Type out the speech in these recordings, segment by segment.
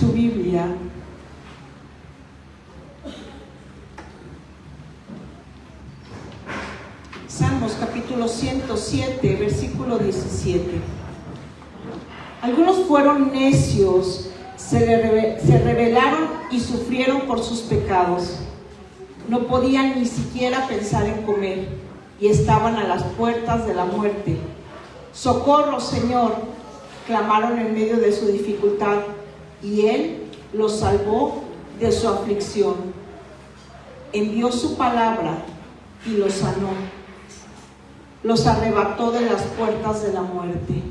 tu Biblia, Salmos capítulo 107, versículo 17. Algunos fueron necios, se rebelaron y sufrieron por sus pecados. No podían ni siquiera pensar en comer y estaban a las puertas de la muerte. Socorro, Señor, clamaron en medio de su dificultad, y Él los salvó de su aflicción. Envió su palabra y los sanó. Los arrebató de las puertas de la muerte.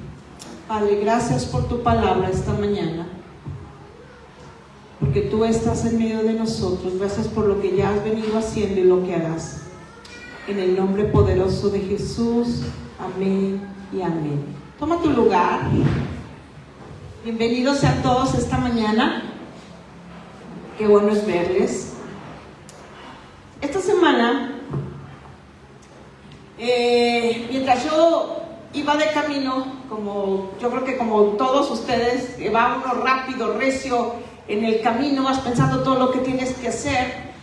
Padre, gracias por tu palabra esta mañana, porque tú estás en medio de nosotros. Gracias por lo que ya has venido haciendo y lo que harás. En el nombre poderoso de Jesús, amén y amén. Toma tu lugar. Bienvenidos sean todos esta mañana. Qué bueno es verles. Esta semana, mientras yo iba de camino, yo creo que como todos ustedes, va uno rápido, recio en el camino, vas pensando todo lo que tienes que hacer.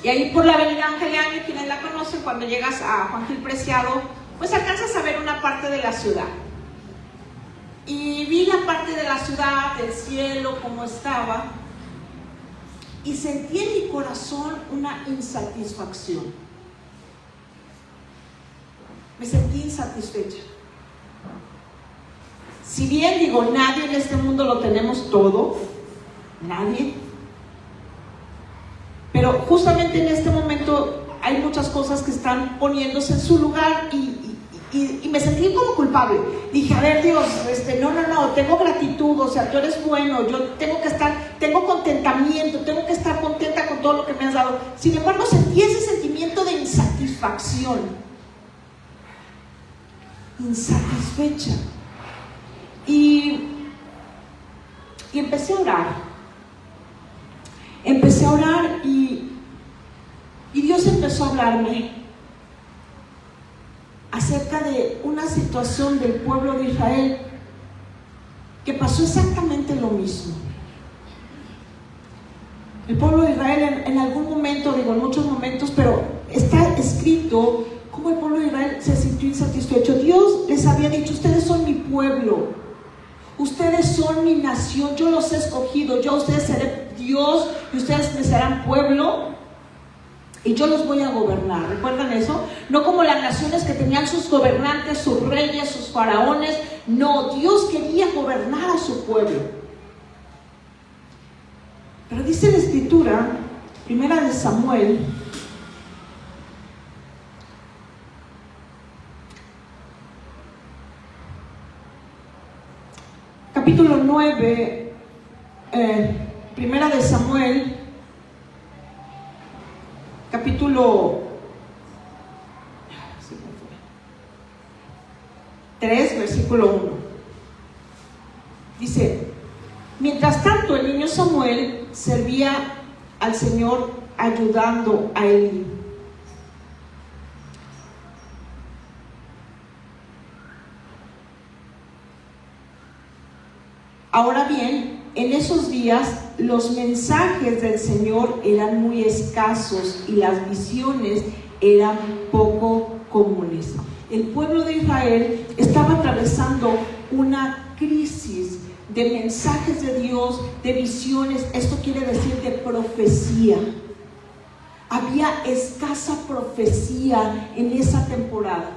Y ahí por la avenida Ángel Año, quienes la conocen, cuando llegas a Juan Gil Preciado, pues alcanzas a ver una parte de la ciudad. Y vi la parte de la ciudad, del cielo, como estaba, y sentí en mi corazón una insatisfacción. Me sentí insatisfecha. Si bien digo, nadie en este mundo lo tenemos todo, nadie, pero justamente en este momento hay muchas cosas que están poniéndose en su lugar y me sentí como culpable. Dije, a ver, Dios, no, tengo gratitud, o sea, tú eres bueno, yo tengo contentamiento, tengo que estar contenta con todo lo que me has dado. Sin embargo, sentí ese sentimiento de insatisfacción, insatisfecha. Y empecé a orar y Dios empezó a hablarme acerca de una situación del pueblo de Israel que pasó exactamente lo mismo. El pueblo de Israel en algún momento, en muchos momentos, pero está escrito cómo el pueblo de Israel se sintió insatisfecho. Dios les había dicho, ustedes son mi pueblo, ustedes son mi nación, yo los he escogido, yo a ustedes seré Dios y ustedes me serán pueblo y yo los voy a gobernar. ¿Recuerdan eso? No como las naciones que tenían sus gobernantes, sus reyes, sus faraones. No, Dios quería gobernar a su pueblo. Pero dice la escritura, primera de Samuel, capítulo 9, primera de Samuel, capítulo 3, versículo 1. Dice, mientras tanto el niño Samuel servía al Señor ayudando a Elí. Ahora bien, en esos días los mensajes del Señor eran muy escasos y las visiones eran poco comunes. El pueblo de Israel estaba atravesando una crisis de mensajes de Dios, de visiones. Esto quiere decir de profecía. Había escasa profecía en esa temporada.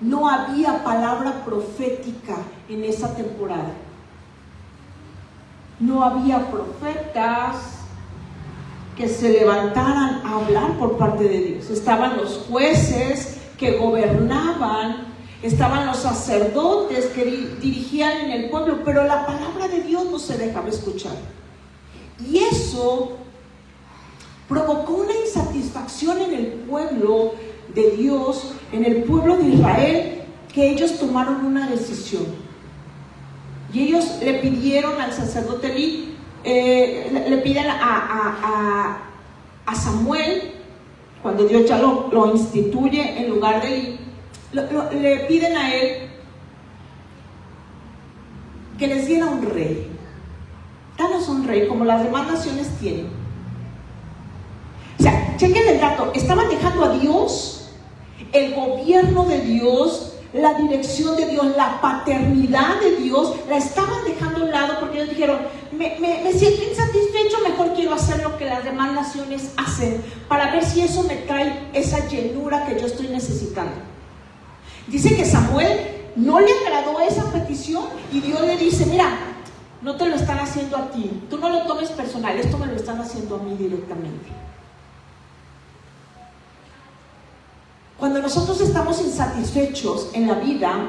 No había palabra profética en esa temporada. No había profetas que se levantaran a hablar por parte de Dios. Estaban los jueces que gobernaban, estaban los sacerdotes que dirigían en el pueblo, pero la palabra de Dios no se dejaba escuchar. Y eso provocó una insatisfacción en el pueblo de Dios, en el pueblo de Israel, que ellos tomaron una decisión. Y ellos le pidieron al sacerdote Elí, le piden a Samuel, cuando Dios ya lo instituye en lugar de Elí, le piden a él que les diera un rey. Danos un rey como las demás naciones tienen. O sea, chequen el dato, estaban dejando a Dios, el gobierno de Dios, la dirección de Dios, la paternidad de Dios, la estaban dejando a un lado porque ellos dijeron, me siento insatisfecho, mejor quiero hacer lo que las demás naciones hacen para ver si eso me trae esa llenura que yo estoy necesitando. Dice que Samuel no le agradó esa petición y Dios le dice, mira, no te lo están haciendo a ti, tú no lo tomes personal, esto me lo están haciendo a mí directamente. Cuando nosotros estamos insatisfechos en la vida,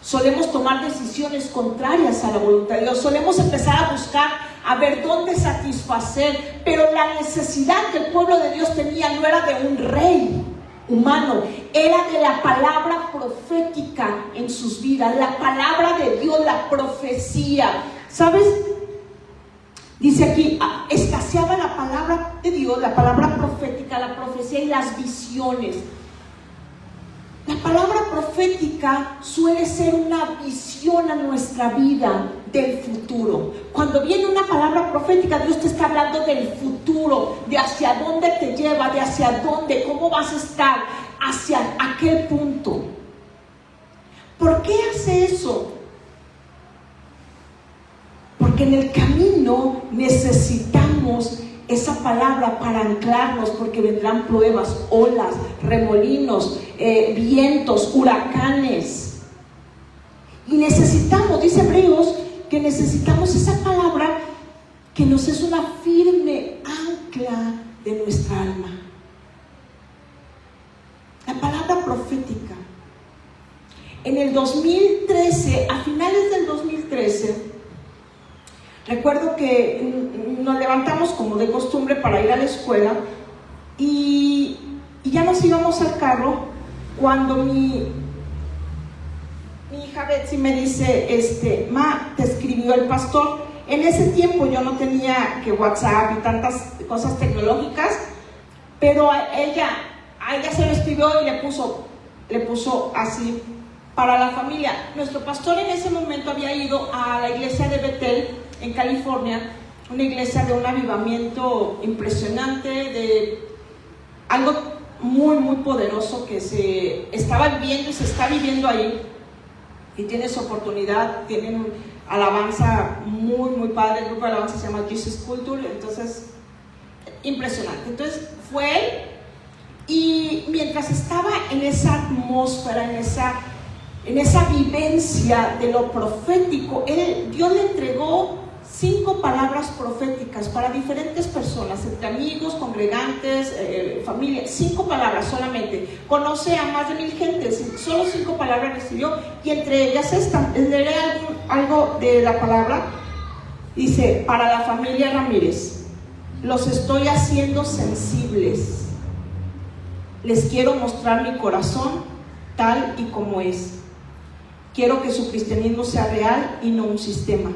solemos tomar decisiones contrarias a la voluntad de Dios, solemos empezar a buscar a ver dónde satisfacer, pero la necesidad que el pueblo de Dios tenía no era de un rey humano, era de la palabra profética en sus vidas, la palabra de Dios, la profecía. ¿Sabes? Dice aquí, escaseaba la palabra de Dios, la palabra profética, la profecía y las visiones. La palabra profética suele ser una visión a nuestra vida del futuro. Cuando viene una palabra profética, Dios te está hablando del futuro, de hacia dónde te lleva, de hacia dónde, cómo vas a estar, hacia aquel punto. ¿Por qué hace eso? Porque en el camino necesitamos esa palabra para anclarnos, porque vendrán pruebas, olas, remolinos, vientos, huracanes. Y necesitamos, dice Hebreos, que necesitamos esa palabra que nos es una firme ancla de nuestra alma. La palabra profética. En el 2013, a finales del 2013, recuerdo que nos levantamos como de costumbre para ir a la escuela y ya nos íbamos al carro cuando mi hija Betsy me dice, Ma, te escribió el pastor. En ese tiempo yo no tenía que WhatsApp y tantas cosas tecnológicas, pero a ella se lo escribió y le puso así, para la familia. Nuestro pastor en ese momento había ido a la iglesia de Bethel en California, una iglesia de un avivamiento impresionante, de algo muy muy poderoso que se estaba viviendo y se está viviendo ahí. Y tienes oportunidad, tienen alabanza muy muy padre, el grupo de alabanza se llama Jesus Culture, entonces impresionante. Entonces fue él, y mientras estaba en esa atmósfera, en esa vivencia de lo profético, Dios le entregó 5 palabras proféticas para diferentes personas, entre amigos, congregantes, familia. 5 palabras solamente. Conoce a más de 1000 gentes, solo 5 palabras recibió, y entre ellas esta. Leeré algo de la palabra. Dice, para la familia Ramírez, los estoy haciendo sensibles. Les quiero mostrar mi corazón tal y como es. Quiero que su cristianismo sea real y no un sistema.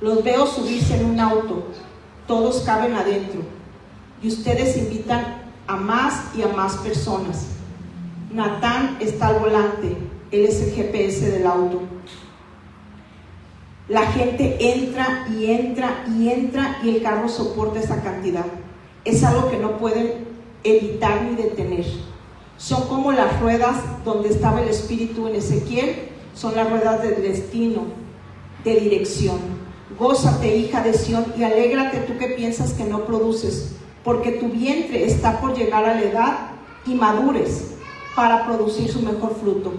Los veo subirse en un auto, todos caben adentro, y ustedes invitan a más y a más personas. Natán está al volante, él es el GPS del auto. La gente entra y entra y entra y el carro soporta esa cantidad. Es algo que no pueden evitar ni detener. Son como las ruedas donde estaba el espíritu en Ezequiel, son las ruedas del destino, de dirección. Gózate, hija de Sión, y alégrate tú que piensas que no produces, porque tu vientre está por llegar a la edad y madures para producir su mejor fruto.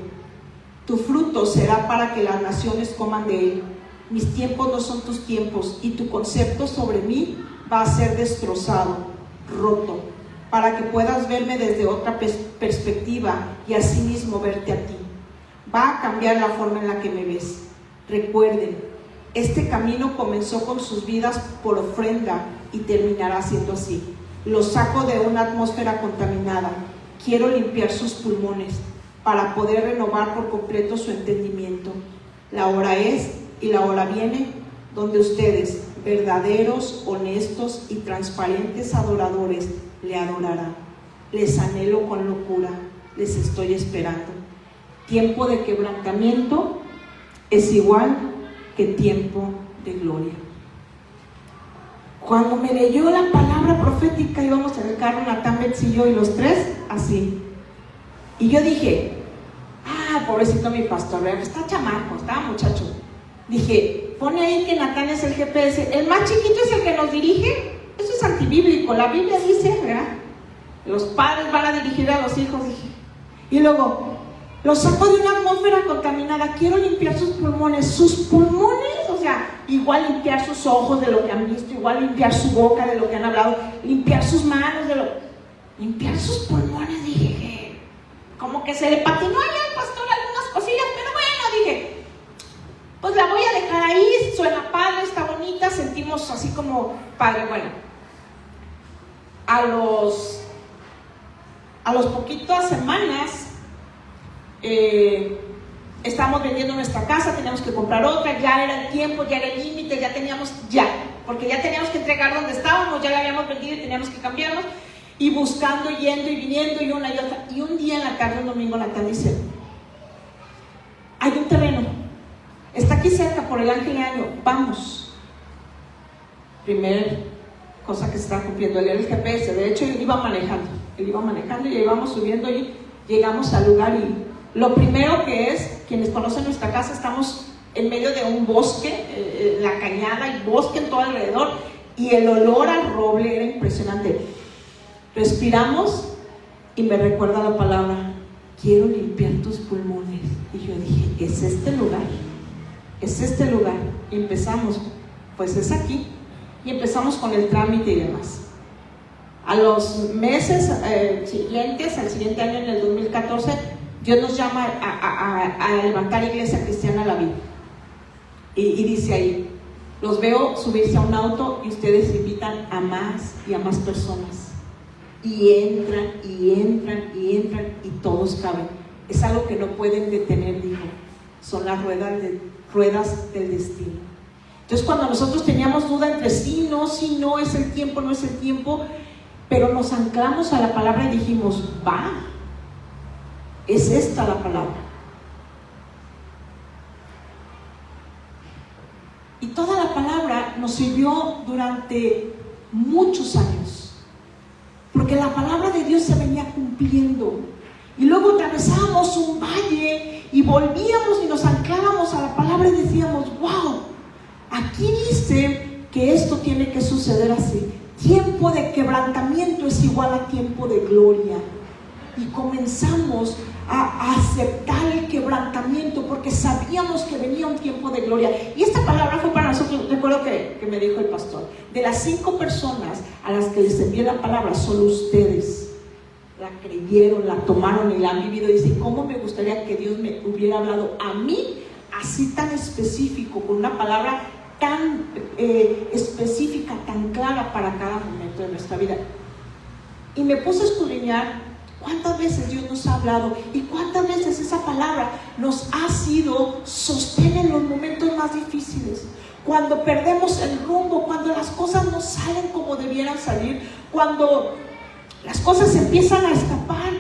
Tu fruto será para que las naciones coman de él. Mis tiempos no son tus tiempos, y tu concepto sobre mí va a ser destrozado, roto, para que puedas verme desde otra perspectiva y asimismo verte a ti. Va a cambiar la forma en la que me ves. Recuerden, este camino comenzó con sus vidas por ofrenda y terminará siendo así. Los saco de una atmósfera contaminada. Quiero limpiar sus pulmones para poder renovar por completo su entendimiento. La hora es y la hora viene donde ustedes, verdaderos, honestos y transparentes adoradores, le adorarán. Les anhelo con locura, les estoy esperando. Tiempo de quebrantamiento es igual que tiempo de gloria. Cuando me leyó la palabra profética, íbamos en el carro, Natán, Betsy y yo, y los tres, así. Y yo dije, pobrecito mi pastor, ¿verdad? Está chamaco, estaba muchacho. Dije, pone ahí que Natán es el GPS, el más chiquito es el que nos dirige. Eso es antibíblico, la Biblia dice, ¿verdad? Los padres van a dirigir a los hijos, dije. Y luego, los saco de una atmósfera contaminada, quiero limpiar sus pulmones, o sea, igual limpiar sus ojos de lo que han visto, igual limpiar su boca de lo que han hablado, limpiar sus manos limpiar sus pulmones, dije, como que se le patinó allá al pastor algunas cosillas, pero bueno, dije, pues la voy a dejar ahí, suena padre, está bonita, sentimos así como padre. Bueno, a los poquitas semanas, estamos vendiendo nuestra casa, teníamos que comprar otra, ya era el tiempo, ya era el límite, porque ya teníamos que entregar donde estábamos, ya la habíamos vendido y teníamos que cambiarnos, y buscando, yendo y viniendo, y una y otra. Y un día en la tarde, un domingo, Natán dice, hay un terreno, está aquí cerca por el Ángel Año, vamos. Primer cosa que se está cumpliendo, él era el GPS, de hecho él iba manejando y íbamos subiendo y llegamos al lugar. Y lo primero que es, quienes conocen nuestra casa, estamos en medio de un bosque, la cañada y bosque en todo alrededor, y el olor al roble era impresionante. Respiramos y me recuerda la palabra, quiero limpiar tus pulmones. Y yo dije, es este lugar. Y empezamos, pues es aquí, y empezamos con el trámite y demás. A los meses siguientes, al siguiente año, en el 2014, Dios nos llama a levantar Iglesia Cristiana a la Vida. Y dice ahí, los veo subirse a un auto y ustedes invitan a más y a más personas. Y entran y todos caben. Es algo que no pueden detener, dijo. Son las ruedas del destino. Entonces, cuando nosotros teníamos duda entre sí, no es el tiempo, no es el tiempo, pero nos anclamos a la palabra y dijimos, es esta la palabra. Y toda la palabra nos sirvió durante muchos años, porque la palabra de Dios se venía cumpliendo. Y luego atravesábamos un valle y volvíamos y nos anclábamos a la palabra y decíamos, wow, aquí dice que esto tiene que suceder así. Tiempo de quebrantamiento es igual a tiempo de gloria. Y comenzamos a aceptar el quebrantamiento porque sabíamos que venía un tiempo de gloria. Y esta palabra fue para nosotros. Recuerdo que me dijo el pastor, de las 5 personas a las que les envié la palabra, solo ustedes la creyeron, la tomaron y la han vivido. Dice, ¿cómo me gustaría que Dios me hubiera hablado a mí así tan específico, con una palabra tan específica, tan clara para cada momento de nuestra vida? Y me puse a escudriñar cuántas veces Dios nos ha hablado y cuántas veces esa palabra nos ha sido sostén en los momentos más difíciles, cuando perdemos el rumbo, cuando las cosas no salen como debieran salir, cuando las cosas empiezan a escapar.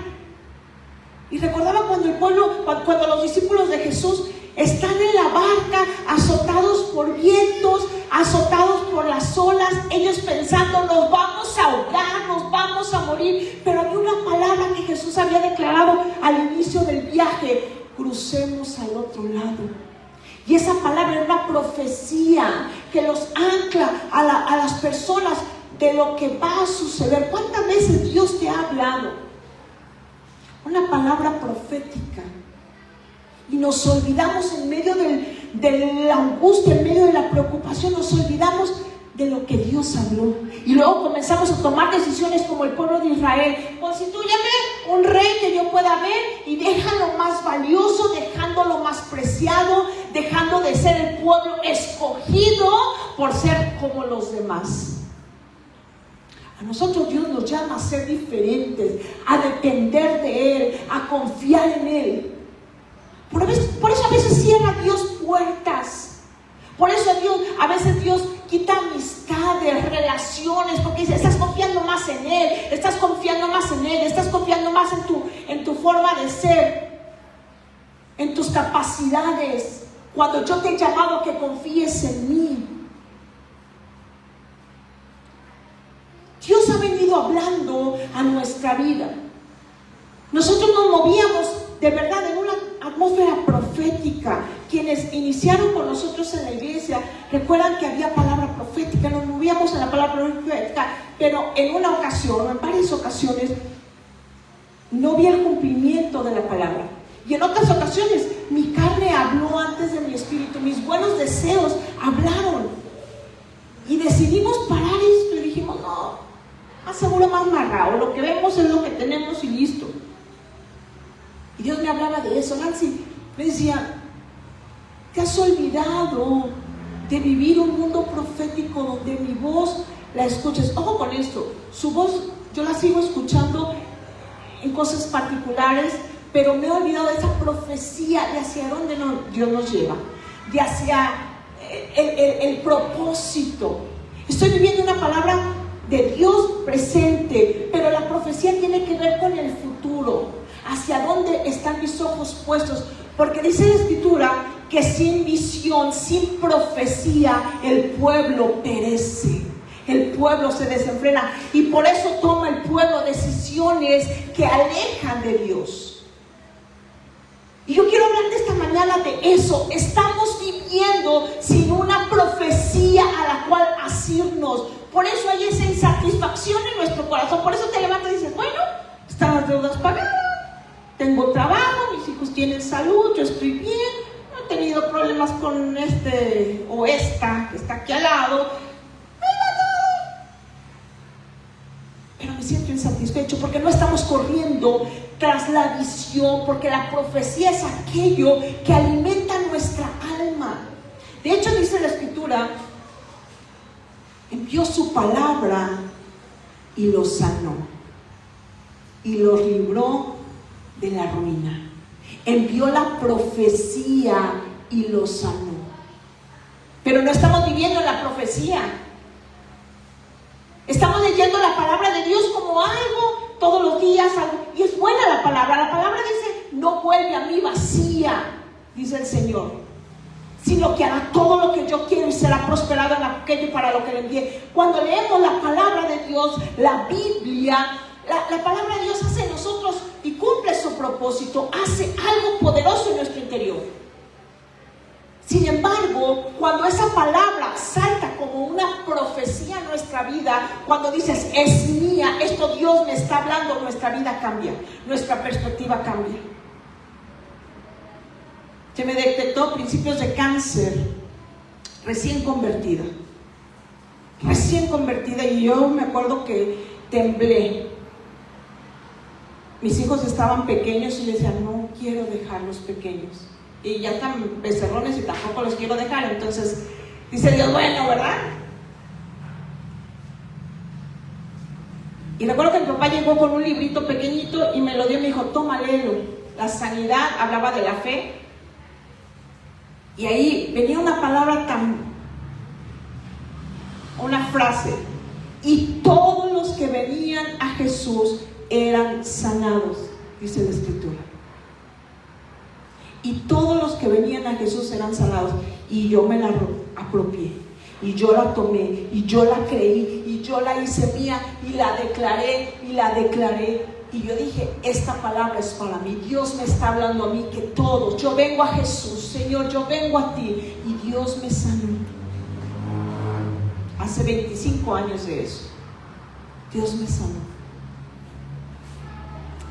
Y recordaba cuando el pueblo, cuando los discípulos de Jesús están en la barca, azotados por vientos, azotados por las olas, ellos pensando, nos vamos a ahogar, nos vamos a morir. Pero había una palabra que Jesús había declarado al inicio del viaje: crucemos al otro lado. Y esa palabra era una profecía que los ancla a las personas de lo que va a suceder. ¿Cuántas veces Dios te ha hablado? Una palabra profética. Y nos olvidamos en medio de la angustia, en medio de la preocupación, nos olvidamos de lo que Dios habló. Y luego comenzamos a tomar decisiones como el pueblo de Israel. Constitúyame un rey que yo pueda ver, y deja lo más valioso, dejando lo más preciado, dejando de ser el pueblo escogido por ser como los demás. A nosotros Dios nos llama a ser diferentes, a depender de Él, a confiar en Él. Por eso a veces cierra Dios puertas. Por eso a veces Dios quita amistades, relaciones, porque dice, estás confiando más en Él, estás confiando más en tu forma de ser, en tus capacidades, cuando yo te he llamado que confíes en mí. ido hablando a nuestra vida. Nosotros nos movíamos de verdad en una atmósfera profética. Quienes iniciaron con nosotros en la iglesia recuerdan que había palabra profética, nos movíamos en la palabra profética, pero en una ocasión, en varias ocasiones, no vi el cumplimiento de la palabra. Y en otras ocasiones mi carne habló antes de mi espíritu, mis buenos deseos hablaron. Y decidimos parar esto y dijimos, no, más seguro más amarrado, lo que vemos es lo que tenemos y listo. Y Dios me hablaba de eso. Nancy me decía, te has olvidado de vivir un mundo profético donde mi voz la escuches. Ojo con esto, su voz yo la sigo escuchando en cosas particulares, pero me he olvidado de esa profecía de hacia dónde Dios nos lleva, de hacia el propósito. Estoy viviendo una palabra de Dios presente, pero la profecía tiene que ver con el futuro. ¿Hacia dónde están mis ojos puestos? Porque dice la Escritura que sin visión, sin profecía, el pueblo perece. El pueblo se desenfrena y por eso toma el pueblo decisiones que alejan de Dios. Y yo quiero hablar de esta mañana de eso. Estamos viviendo sin una profecía a la cual asirnos. Por eso hay esa insatisfacción en nuestro corazón. Por eso te levantas y dices, bueno, están las deudas pagadas, tengo trabajo, mis hijos tienen salud, yo estoy bien, no he tenido problemas con este o esta que está aquí al lado, pero me siento insatisfecho porque no estamos corriendo tras la visión, porque la profecía es aquello que alimenta nuestra alma. De hecho dice la Escritura, envió su palabra y los sanó y los libró de la ruina. Envió la profecía y los sanó. Pero no estamos viviendo la profecía. Estamos leyendo la palabra de Dios como algo todos los días, y es buena la palabra. La palabra dice, no vuelve a mí vacía, dice el Señor, sino que hará todo lo que yo quiero y será prosperado en aquello para lo que le envié. Cuando leemos la palabra de Dios, la Biblia, la palabra de Dios hace en nosotros y cumple su propósito, hace algo poderoso en nuestro interior. Sin embargo, cuando esa palabra salta como una profecía en nuestra vida, cuando dices, es mía, esto Dios me está hablando, nuestra vida cambia, nuestra perspectiva cambia. Se me detectó principios de cáncer recién convertida, y yo me acuerdo que temblé. Mis hijos estaban pequeños y les decía, no quiero dejarlos pequeños. Y ya están becerrones y tampoco los quiero dejar. Entonces dice Dios, bueno, ¿verdad? Y recuerdo que mi papá llegó con un librito pequeñito y me lo dio y me dijo, toma, léelo. La sanidad hablaba de la fe. Y ahí venía una palabra una frase. Y todos los que venían a Jesús eran sanados, dice la Escritura. Y todos los que venían a Jesús eran sanados. Y yo me la apropié, y yo la tomé, y yo la creí, y yo la hice mía, y la declaré, y yo dije, esta palabra es para mí. Dios me está hablando a mí que todos, yo vengo a Jesús, Señor, yo vengo a ti, y Dios me sanó. Hace 25 años de eso, Dios me sanó.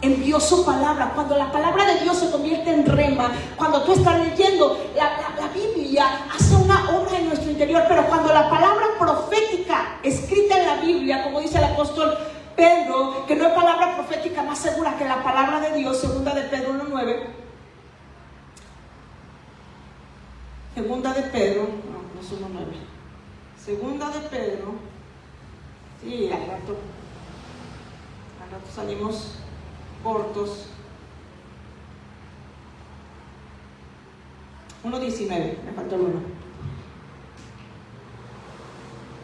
Envió su palabra. Cuando la palabra de Dios se convierte en rema, cuando tú estás leyendo la Biblia, hace una obra en nuestro interior. Pero cuando la palabra profética escrita en la Biblia, como dice el apóstol Pedro, que no hay palabra profética más segura que la palabra de Dios, segunda de Pedro 1:9, segunda de Pedro, no es 1:9, segunda de Pedro, sí, al rato salimos cortos. 1:19, me faltó el 1.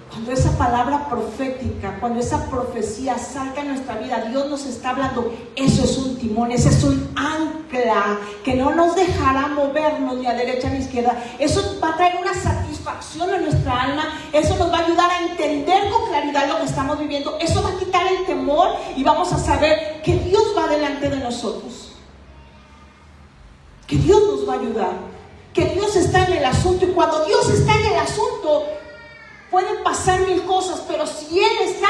Cuando esa palabra profética, cuando esa profecía salga en nuestra vida, Dios nos está hablando, eso es un timón, ese es un ancla que no nos dejará movernos ni a derecha ni a izquierda. Eso va a traer una satisfacción satisfacción en nuestra alma, eso nos va a ayudar a entender con claridad lo que estamos viviendo, eso va a quitar el temor y vamos a saber que Dios va delante de nosotros, que Dios nos va a ayudar, que Dios está en el asunto. Y cuando Dios está en el asunto, pueden pasar mil cosas, pero si Él está,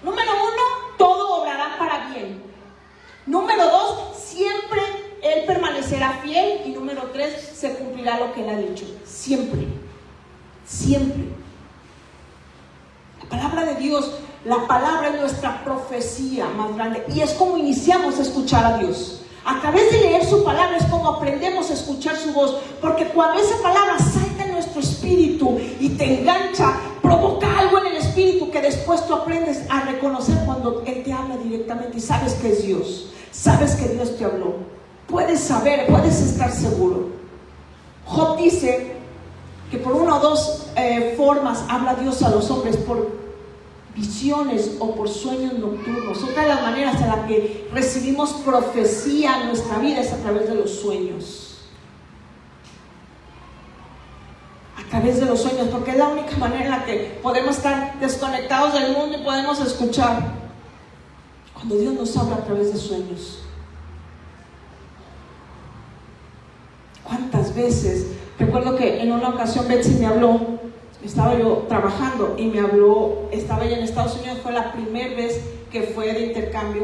número uno, todo obrará para bien. Número dos, siempre Él permanecerá fiel. Y número tres, se cumplirá lo que Él ha dicho. Siempre, siempre. La palabra de Dios, la palabra es nuestra profecía más grande. Y es como iniciamos a escuchar a Dios. A través de leer su palabra es como aprendemos a escuchar su voz. Porque cuando esa palabra salta en nuestro espíritu y te engancha, provoca algo en el espíritu que después tú aprendes a reconocer cuando Él te habla directamente y sabes que es Dios. Sabes que Dios te habló. Puedes saber, puedes estar seguro. Job dice que por una o dos formas habla Dios a los hombres: por visiones o por sueños nocturnos. Otra de las maneras en la que recibimos profecía en nuestra vida es a través de los sueños. A través de los sueños, porque es la única manera en la que podemos estar desconectados del mundo y podemos escuchar. Cuando Dios nos habla a través de sueños. ¿Cuántas veces? Recuerdo que en una ocasión Betsy me habló. Estaba yo trabajando y me habló, estaba ella en Estados Unidos, fue la primera vez que fue de intercambio,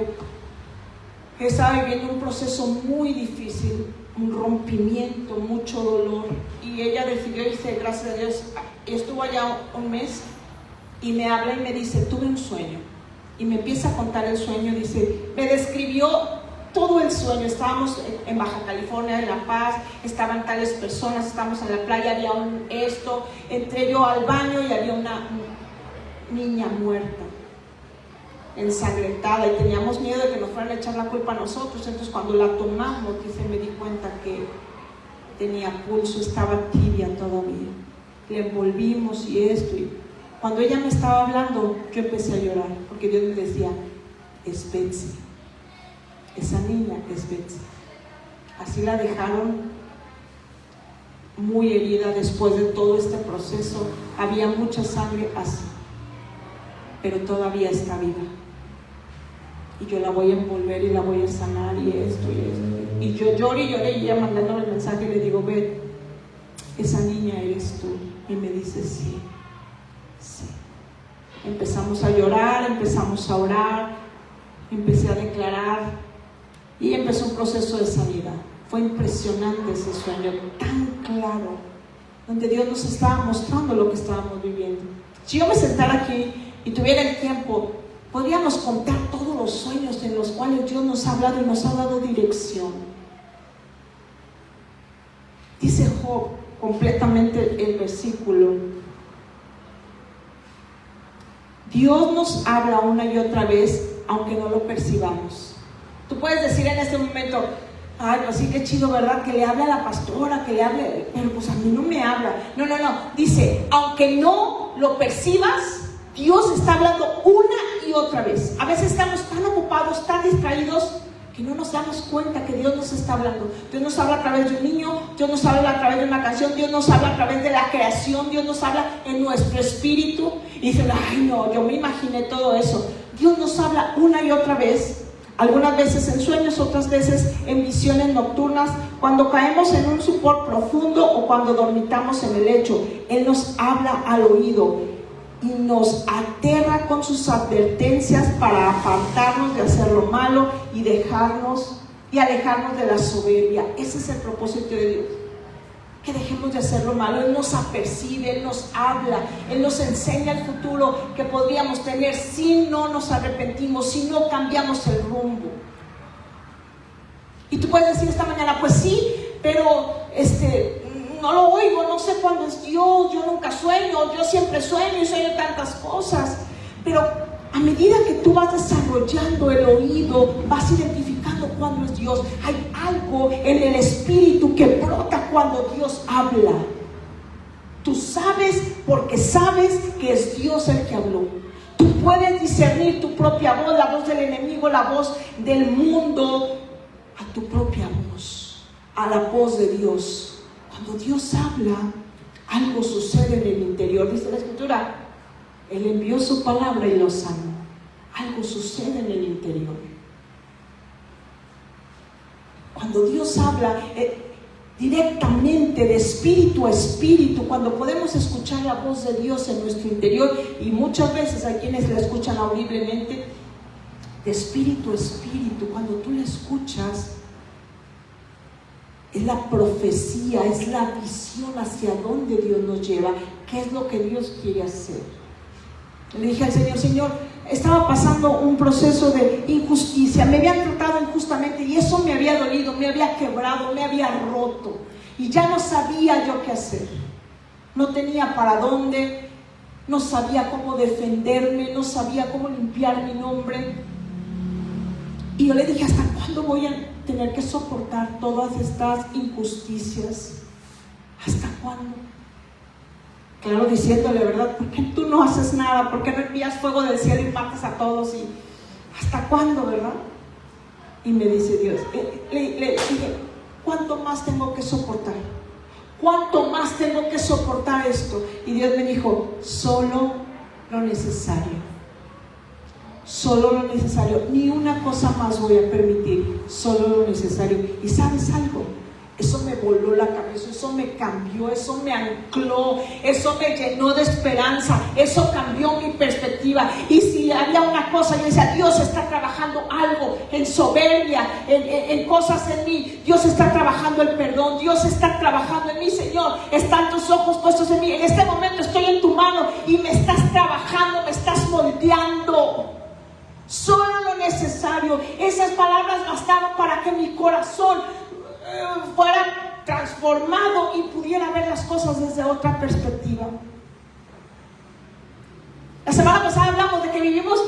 que estaba viviendo un proceso muy difícil, un rompimiento, mucho dolor, y ella decidió irse, gracias a Dios, y estuvo allá un mes, y me habla y me dice: tuve un sueño, y me empieza a contar el sueño. Dice, me describió todo el sueño. Estábamos en Baja California, en La Paz, estaban tales personas, estábamos en la playa, había entré yo al baño y había una niña muerta, ensangrentada, y teníamos miedo de que nos fueran a echar la culpa a nosotros. Entonces cuando la tomamos, dice, me di cuenta que tenía pulso, estaba tibia todavía, le envolvimos y esto, y cuando ella me estaba hablando, yo empecé a llorar, porque Dios me decía: es Betsy. Esa niña es Betsy. Así la dejaron muy herida después de todo este proceso. Había mucha sangre así, pero todavía está viva. Y yo la voy a envolver y la voy a sanar y esto y esto. Y yo lloré y lloré, y ella mandándome el mensaje, le digo: Bet, esa niña eres tú. Y me dice: sí, sí. Empezamos a llorar, empezamos a orar, empecé a declarar. Y empezó un proceso de sanidad. Fue impresionante ese sueño, tan claro, donde Dios nos estaba mostrando lo que estábamos viviendo. Si yo me sentara aquí y tuviera el tiempo, podríamos contar todos los sueños en los cuales Dios nos ha hablado y nos ha dado dirección. Dice Job completamente el versículo: Dios nos habla una y otra vez, aunque no lo percibamos. Tú puedes decir en este momento: ay, pues sí, qué chido, ¿verdad? Que le hable a la pastora, que le hable, pero pues a mí no me habla. No. Dice, aunque no lo percibas, Dios está hablando una y otra vez. A veces estamos tan ocupados, tan distraídos, que no nos damos cuenta que Dios nos está hablando. Dios nos habla a través de un niño, Dios nos habla a través de una canción, Dios nos habla a través de la creación, Dios nos habla en nuestro espíritu. Y dicen: ay, no, yo me imaginé todo eso. Dios nos habla una y otra vez. Algunas veces en sueños, otras veces en visiones nocturnas, cuando caemos en un sopor profundo o cuando dormitamos en el lecho. Él nos habla al oído y nos aterra con sus advertencias para apartarnos de hacer lo malo y alejarnos de la soberbia. Ese es el propósito de Dios, que dejemos de hacer lo malo. Él nos apercibe, Él nos habla, Él nos enseña el futuro que podríamos tener si no nos arrepentimos, si no cambiamos el rumbo. Y tú puedes decir esta mañana: pues sí, pero no lo oigo, no sé cuándo es Dios, yo nunca sueño, yo siempre sueño y sueño tantas cosas. Pero a medida que tú vas desarrollando el oído, vas identificando cuándo es Dios. Hay algo en el espíritu que brota cuando Dios habla. Tú sabes, porque sabes que es Dios el que habló. Tú puedes discernir tu propia voz, la voz del enemigo, la voz del mundo, a tu propia voz, a la voz de Dios. Cuando Dios habla, Algo sucede en el interior. Dice la Escritura, Él envió su palabra y los sanó. Algo sucede en el interior. Cuando Dios habla directamente de espíritu a espíritu, cuando podemos escuchar la voz de Dios en nuestro interior, y muchas veces hay quienes la escuchan audiblemente, de espíritu a espíritu, cuando tú la escuchas, es la profecía, es la visión hacia dónde Dios nos lleva, qué es lo que Dios quiere hacer. Le dije al Señor, Señor, estaba pasando un proceso de injusticia, me habían tratado injustamente y eso me había dolido, me había quebrado, me había roto y ya no sabía yo qué hacer, no tenía para dónde, no sabía cómo defenderme, no sabía cómo limpiar mi nombre. Y yo le dije, ¿hasta cuándo voy a tener que soportar todas estas injusticias? ¿Hasta cuándo? Claro, diciéndole, ¿verdad? ¿Por qué tú no haces nada? ¿Por qué no envías fuego del cielo y matas a todos? ¿Y hasta cuándo, verdad? Y me dice Dios, le dije, ¿cuánto más tengo que soportar? ¿Cuánto más tengo que soportar esto? Y Dios me dijo, solo lo necesario. Solo lo necesario, ni una cosa más voy a permitir, solo lo necesario. ¿Y sabes algo? Eso me voló la cabeza, eso me cambió, eso me ancló, eso me llenó de esperanza, eso cambió mi perspectiva. Y si había una cosa, yo decía, Dios está trabajando algo en soberbia, en cosas en mí. Dios está trabajando el perdón, Dios está trabajando en mí, Señor. Están tus ojos puestos en mí. En este momento estoy en tu mano y me estás trabajando, me estás moldeando. Solo lo necesario. Esas palabras bastaron para que mi corazón fuera transformado y pudiera ver las cosas desde otra perspectiva. La semana pasada hablamos de que vivimos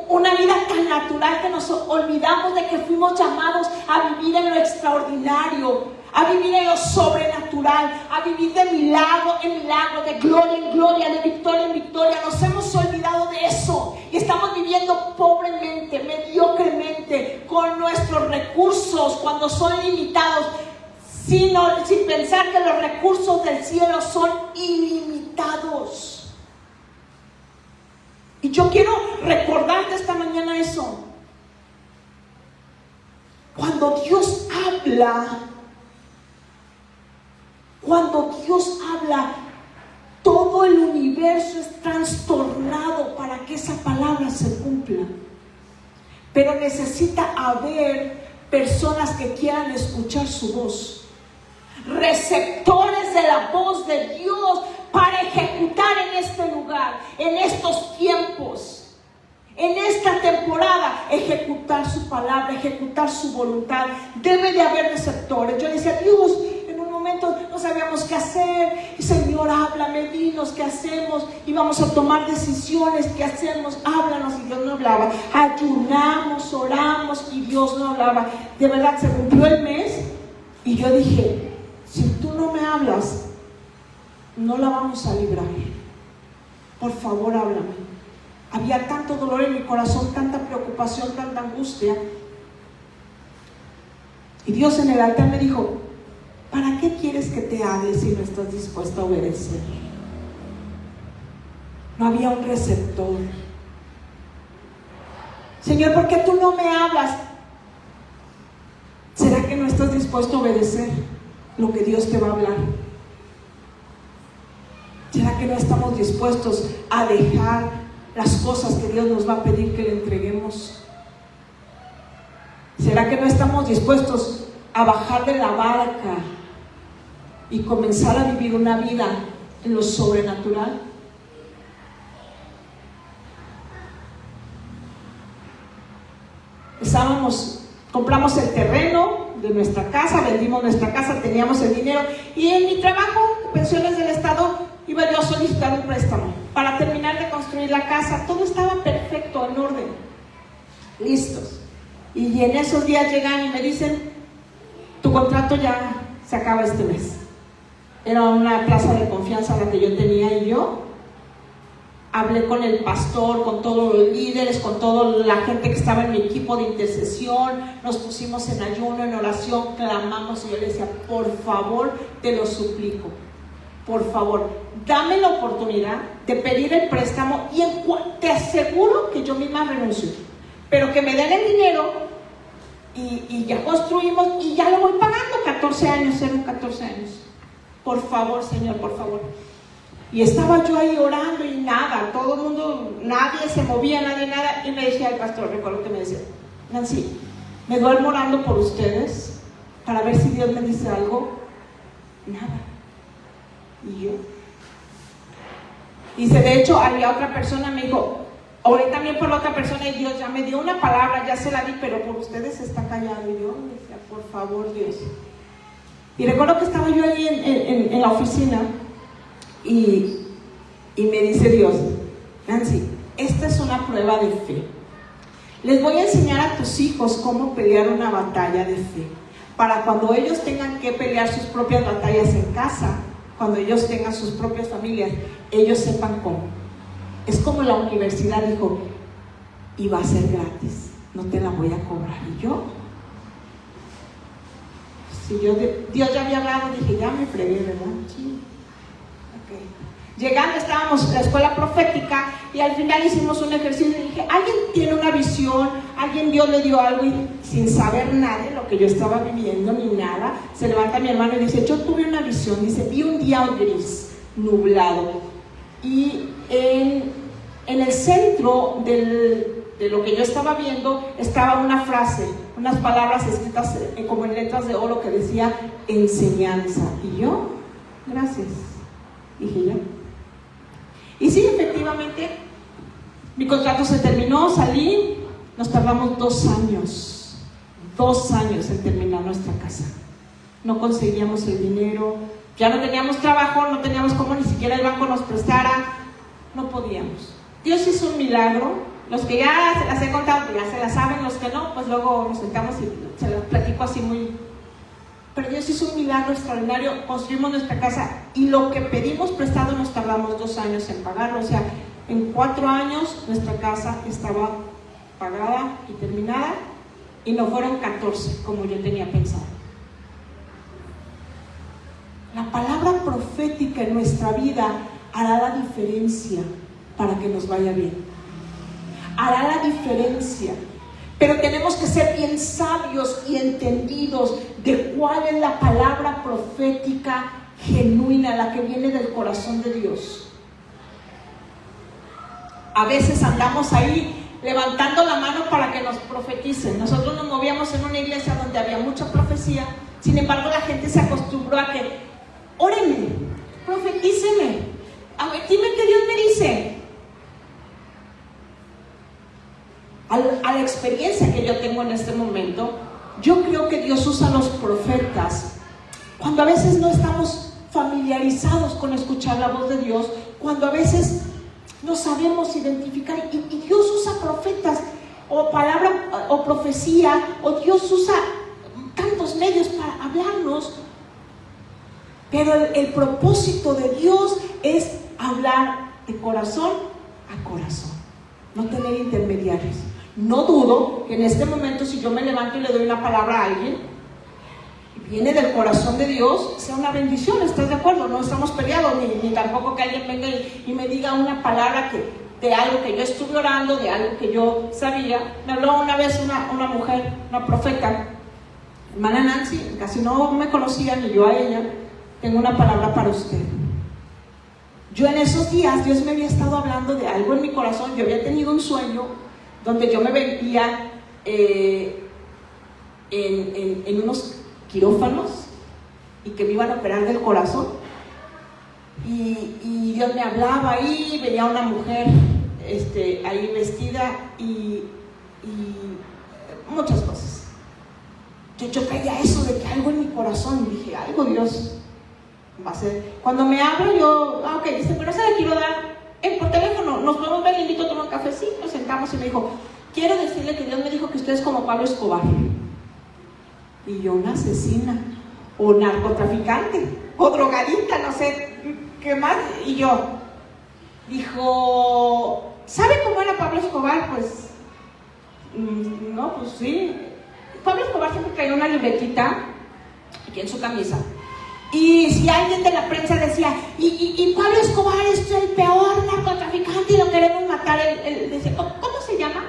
una vida tan natural que nos olvidamos de que fuimos llamados a vivir en lo extraordinario, a vivir en lo sobrenatural, a vivir de milagro en milagro, de gloria en gloria, de victoria en victoria. Nos hemos olvidado de eso y estamos viviendo pobremente, mediocremente, con nuestros recursos cuando son limitados, sin pensar que los recursos del cielo son ilimitados. Y yo quiero recordarte esta mañana eso. Cuando Dios habla, todo el universo es trastornado para que esa palabra se cumpla. Pero necesita haber personas que quieran escuchar su voz, receptores de la voz de Dios para ejecutar en este lugar, en estos tiempos, en esta temporada, ejecutar su palabra, ejecutar su voluntad. Debe de haber receptores. Yo decía, Dios, en un momento no sabíamos qué hacer. Señor, háblame, dinos qué hacemos. Íbamos a tomar decisiones, qué hacemos, háblanos. Y Dios no hablaba. Ayunamos, oramos y Dios no hablaba. De verdad, se cumplió el mes y yo dije, si tú no me hablas, no la vamos a librar. Por favor, háblame. Había tanto dolor en mi corazón, tanta preocupación, tanta angustia. Y Dios en el altar me dijo, ¿para qué quieres que te hable si no estás dispuesta a obedecer? No había un receptor. Señor, ¿por qué tú no me hablas? ¿Será que no estás dispuesto a obedecer lo que Dios te va a hablar? ¿Será que no estamos dispuestos a dejar las cosas que Dios nos va a pedir que le entreguemos? ¿Será que no estamos dispuestos a bajar de la barca y comenzar a vivir una vida en lo sobrenatural? Compramos el terreno de nuestra casa, vendimos nuestra casa, teníamos el dinero, y en mi trabajo, pensiones del Estado, iba yo a solicitar un préstamo para terminar de construir la casa. Todo estaba perfecto, en orden, listos. Y en esos días llegan y me dicen, tu contrato ya se acaba este mes. Era una plaza de confianza la que yo tenía, y yo hablé con el pastor, con todos los líderes, con toda la gente que estaba en mi equipo de intercesión. Nos pusimos en ayuno, en oración, clamamos, y yo le decía, por favor, te lo suplico, por favor, dame la oportunidad de pedir el préstamo y te aseguro que yo misma renuncio, pero que me den el dinero y ya construimos y ya lo voy pagando. 14 años, eran 14 años. Por favor, Señor, por favor. Y estaba yo ahí orando y nada, todo el mundo, nadie se movía, nadie nada. Y me decía el pastor, recuerdo que me decía: Nancy, me duermo orando por ustedes para ver si Dios me dice algo. Nada. Y yo. Dice, de hecho, había otra persona, me dijo, oré también por la otra persona y Dios ya me dio una palabra, ya se la di, pero por ustedes se está callando. Y yo me decía, por favor, Dios. Y recuerdo que estaba yo ahí en la oficina y me dice Dios: Nancy, esta es una prueba de fe. Les voy a enseñar a tus hijos cómo pelear una batalla de fe, para cuando ellos tengan que pelear sus propias batallas en casa, cuando ellos tengan sus propias familias, ellos sepan cómo. Es como la universidad, dijo, y va a ser gratis, no te la voy a cobrar. Y yo, si Dios ya había hablado, dije, ya me fregué, ¿verdad? Sí. Okay. Llegando, estábamos en la escuela profética y al final hicimos un ejercicio y dije, ¿alguien tiene una visión? ¿Alguien Dios le dio algo? Y sin saber nada de lo que yo estaba viviendo ni nada, se levanta mi hermano y dice, yo tuve una visión. Dice, vi un día gris, nublado, y en el centro de lo que yo estaba viendo estaba una frase, unas palabras escritas como en letras de oro que decía enseñanza. Y yo, gracias, dije yo. Y sí, efectivamente, mi contrato se terminó, salí, nos tardamos 2 años en terminar nuestra casa. No conseguíamos el dinero, ya no teníamos trabajo, no teníamos cómo ni siquiera el banco nos prestara, no podíamos. Dios hizo un milagro. Los que ya se las he contado, ya se las saben, los que no, pues luego nos sentamos y se las platico así muy... Pero Dios hizo un milagro extraordinario, construimos nuestra casa y lo que pedimos prestado nos tardamos 2 años en pagarlo. O sea, en 4 años nuestra casa estaba pagada y terminada y no fueron 14 como yo tenía pensado. La palabra profética en nuestra vida hará la diferencia para que nos vaya bien. Hará la diferencia, pero tenemos que ser bien sabios y entendidos de cuál es la palabra profética genuina, la que viene del corazón de Dios. A veces andamos ahí levantando la mano para que nos profeticen. Nosotros nos movíamos en una iglesia donde había mucha profecía, sin embargo la gente se acostumbró a que, órenme, profetíceme, a ver, dime qué Dios me dice. A la experiencia que yo tengo en este momento, yo creo que Dios usa a los profetas cuando a veces no estamos familiarizados con escuchar la voz de Dios, cuando a veces no sabemos identificar, y Dios usa profetas o palabra o profecía, o Dios usa tantos medios para hablarnos, pero el propósito de Dios es hablar de corazón a corazón, no tener intermediarios. No dudo que en este momento, si yo me levanto y le doy una palabra a alguien y viene del corazón de Dios, sea una bendición. ¿Estás de acuerdo? No estamos peleados, ni tampoco que alguien venga y me diga una palabra de algo que yo estuve orando, de algo que yo sabía. Me habló una vez una mujer, una profeta, hermana Nancy, casi no me conocía ni yo a ella. Tengo una palabra para usted. Yo en esos días, Dios me había estado hablando de algo en mi corazón. Yo había tenido un sueño donde yo me veía en unos quirófanos y que me iban a operar del corazón. Y Dios me hablaba ahí, veía una mujer ahí vestida y muchas cosas. Yo traía eso de que algo en mi corazón, dije, algo Dios va a hacer. Cuando me habla yo, ok, dice, pero esa le quiero dar por teléfono, nos podemos ver, le invito a tomar un café. Sí, nos sentamos y me dijo, quiero decirle que Dios me dijo que usted es como Pablo Escobar. Y yo, una asesina, o narcotraficante, o drogadicta, no sé qué más. Y yo, dijo, ¿sabe cómo era Pablo Escobar? Pues, no, pues sí. Pablo Escobar siempre traía una libretita aquí en su camisa. Y si alguien de la prensa decía, y Pablo Escobar es el peor narcotraficante y lo queremos matar, él decía, ¿cómo se llama?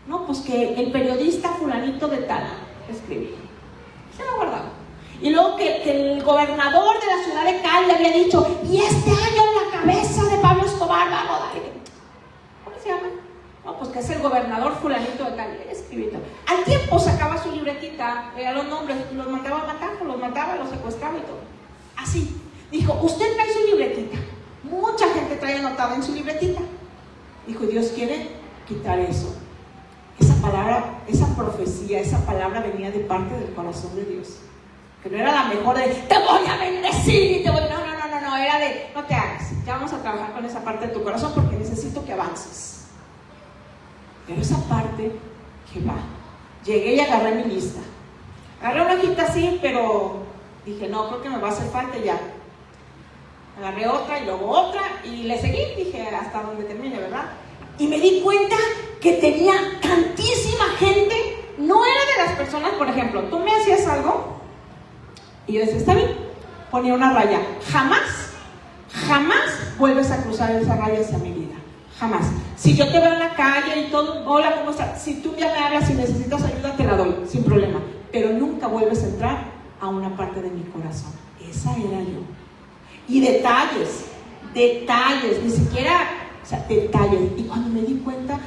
No, pues que el periodista fulanito de tal escribía. Se lo guardaba. Y luego que el gobernador de la ciudad de Cali le había dicho, y este año en la cabeza de Pablo Escobar va a rodar. ¿Cómo se llama? No, pues que es el gobernador fulanito de Cali. Escribía. Al tiempo sacaba su libretita, veía los nombres, los mandaba a matar, los mataba, los secuestraba y todo. Así. Dijo, usted trae su libretita. Mucha gente trae anotada en su libretita. Dijo, Dios quiere quitar eso. Esa palabra, esa profecía, esa palabra venía de parte del corazón de Dios. Que no era la mejor de, te voy a bendecir y te voy... No, era de, no te hagas. Ya vamos a trabajar con esa parte de tu corazón porque necesito que avances. Pero esa parte que va. Llegué y agarré mi lista. Agarré una hojita así, pero dije, no, creo que me va a hacer falta ya. Agarré otra y luego otra y le seguí, dije, hasta donde termine, ¿verdad? Y me di cuenta que tenía tantísima gente. No era de las personas, por ejemplo, tú me hacías algo y yo decía, está bien, ponía una raya. Jamás vuelves a cruzar esa raya hacia mi vida. Jamás. Si yo te veo en la calle y todo, hola, ¿cómo estás? Si tú ya me hablas y necesitas ayuda, te la doy, sin problema. Pero nunca vuelves a entrar a una parte de mi corazón. Esa era yo. Y detalles, ni siquiera, o sea, detalles. Y cuando me di cuenta,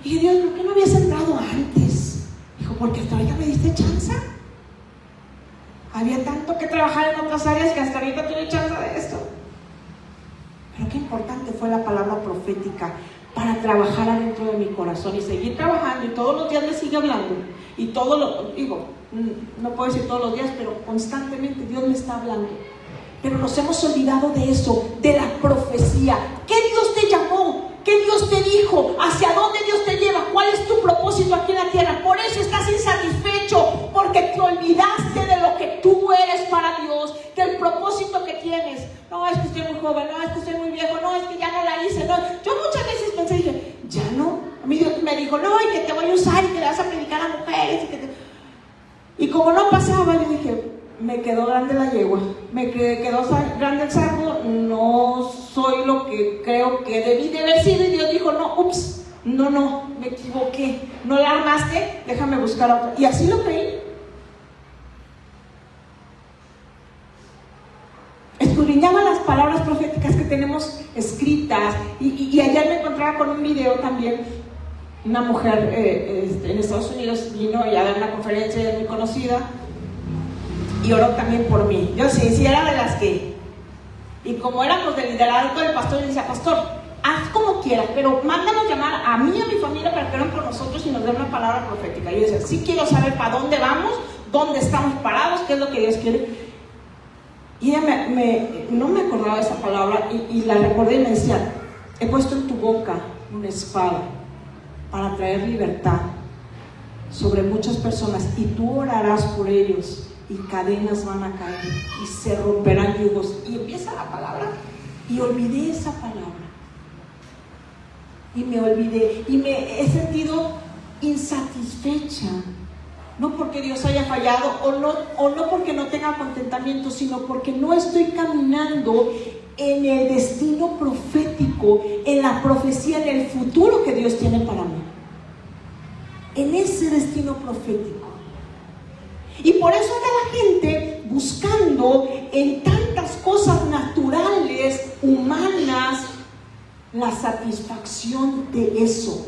dije, Dios, ¿por qué no habías entrado antes? Dijo, porque hasta ahorita me diste chance. Había tanto que trabajar en otras áreas que hasta ahorita tuve chance de esto. Pero qué importante fue la palabra profética para trabajar adentro de mi corazón y seguir trabajando. Y todos los días me sigue hablando. Y no puedo decir todos los días, pero constantemente Dios me está hablando. Pero nos hemos olvidado de eso, de la profecía. ¿Qué Dios te llamó? ¿Qué Dios te dijo? ¿Hacia dónde Dios te lleva? ¿Cuál es tu propósito aquí en la tierra? Por eso estás insatisfecho, porque te olvidaste de lo que tú eres para Dios, del propósito que tienes. No, es que estoy muy joven, no, es que estoy muy viejo, no, es que ya no la hice. No. Yo muchas veces pensé, dije, ya no. A mí Dios me dijo, no, y que te voy a usar y que le vas a predicar a mujeres. Y como no pasaba, yo dije, me quedó grande la yegua, me quedó grande el saco, no soy lo que creo que debí de haber sido. Y Dios dijo, no, me equivoqué, no la armaste, déjame buscar otra. Y así lo creí. Escudriñaba las palabras proféticas que tenemos escritas. Y ayer me encontraba con un video también. Una mujer en Estados Unidos vino y a dar una conferencia muy conocida y oró también por mí. Yo sí era de las que, y como éramos del liderazgo del pastor, yo decía, pastor, haz como quieras, pero mándanos llamar a mí y a mi familia para que oren por nosotros y nos den una palabra profética. Yo decía, sí quiero saber para dónde vamos, dónde estamos parados, qué es lo que Dios quiere. Y ella no me acordaba de esa palabra y la recordé y me decía, he puesto en tu boca una espada para traer libertad sobre muchas personas y tú orarás por ellos y cadenas van a caer y se romperán yugos. Y empieza la palabra y olvidé esa palabra y me olvidé y me he sentido insatisfecha, no porque Dios haya fallado o no porque no tenga contentamiento, sino porque no estoy caminando en el destino profético, en la profecía, en el futuro que Dios tiene para mí, en ese destino profético. Y por eso anda la gente buscando en tantas cosas naturales, humanas, la satisfacción de eso.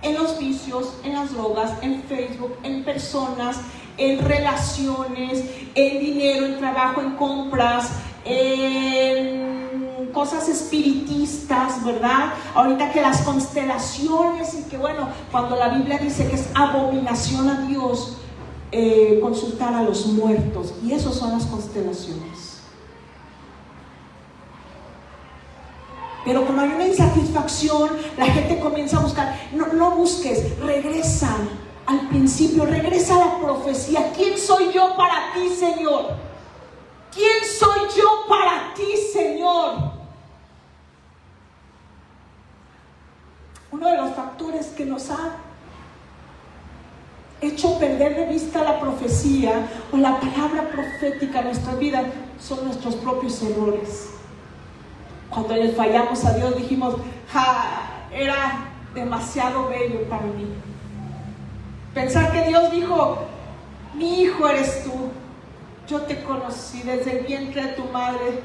En los vicios, en las drogas, en Facebook, en personas, en relaciones, en dinero, en trabajo, en compras, en cosas espiritistas, ¿verdad? Ahorita que las constelaciones y que bueno, cuando la Biblia dice que es abominación a Dios consultar a los muertos, y eso son las constelaciones. Pero como hay una insatisfacción, la gente comienza a buscar. No busques, regresa al principio, regresa a la profecía. ¿Quién soy yo para ti, Señor? ¿Quién soy yo para ti, Señor? Uno de los factores que nos ha hecho perder de vista la profecía o la palabra profética en nuestra vida son nuestros propios errores. Cuando le fallamos a Dios dijimos, era demasiado bello para mí. Pensar que Dios dijo, mi hijo eres tú, yo te conocí desde el vientre de tu madre,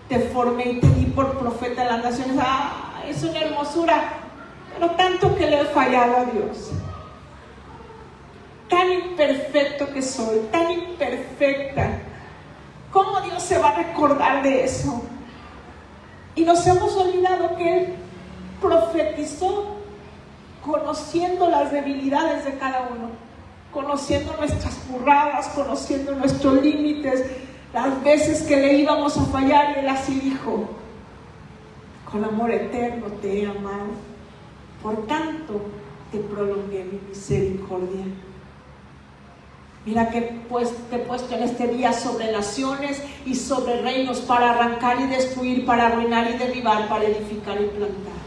te formé y te di por profeta de las naciones. Es una hermosura, pero tanto que le he fallado a Dios. Tan imperfecto que soy, tan imperfecta. ¿Cómo Dios se va a recordar de eso? Y nos hemos olvidado que Él profetizó conociendo las debilidades de cada uno, conociendo nuestras burradas, conociendo nuestros límites, las veces que le íbamos a fallar, y Él así dijo: con amor eterno te he amado, por tanto te prolongué mi misericordia. Mira que te he puesto en este día sobre naciones y sobre reinos, para arrancar y destruir, para arruinar y derribar, para edificar y plantar.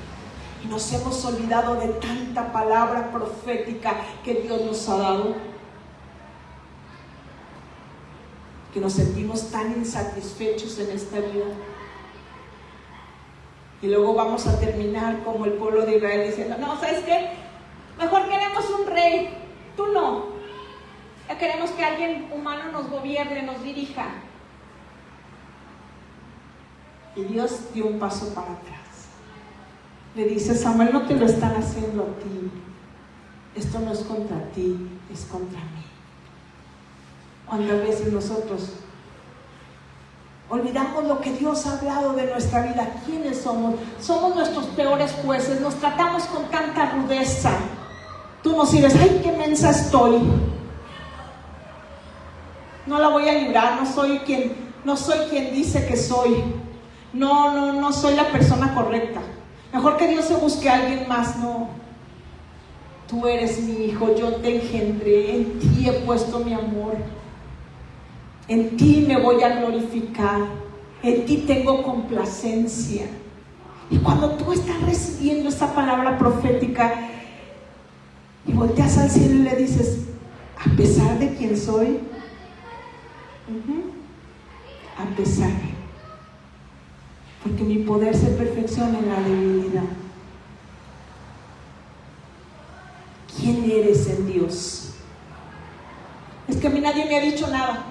Y nos hemos olvidado de tanta palabra profética que Dios nos ha dado, que nos sentimos tan insatisfechos en esta vida. Y luego vamos a terminar como el pueblo de Israel diciendo: no, ¿sabes qué? Mejor queremos un rey, tú no. Ya queremos que alguien humano nos gobierne, nos dirija. Y Dios dio un paso para atrás. Le dice: Samuel, no te lo están haciendo a ti. Esto no es contra ti, es contra mí. ¿Cuántas veces nosotros olvidamos lo que Dios ha hablado de nuestra vida? ¿Quiénes somos? Somos nuestros peores jueces. Nos tratamos con tanta rudeza. Tú nos dices: ay, qué mensa estoy. No la voy a librar, no soy quien dice que soy. No soy la persona correcta. Mejor que Dios se busque a alguien más. No. Tú eres mi hijo, yo te engendré, en ti he puesto mi amor. En ti me voy a glorificar. En ti tengo complacencia. Y cuando tú estás recibiendo esa palabra profética y volteas al cielo y le dices: a pesar de quien soy, a pesar, porque mi poder se perfecciona en la debilidad. ¿Quién eres en Dios? Es que a mí nadie me ha dicho nada.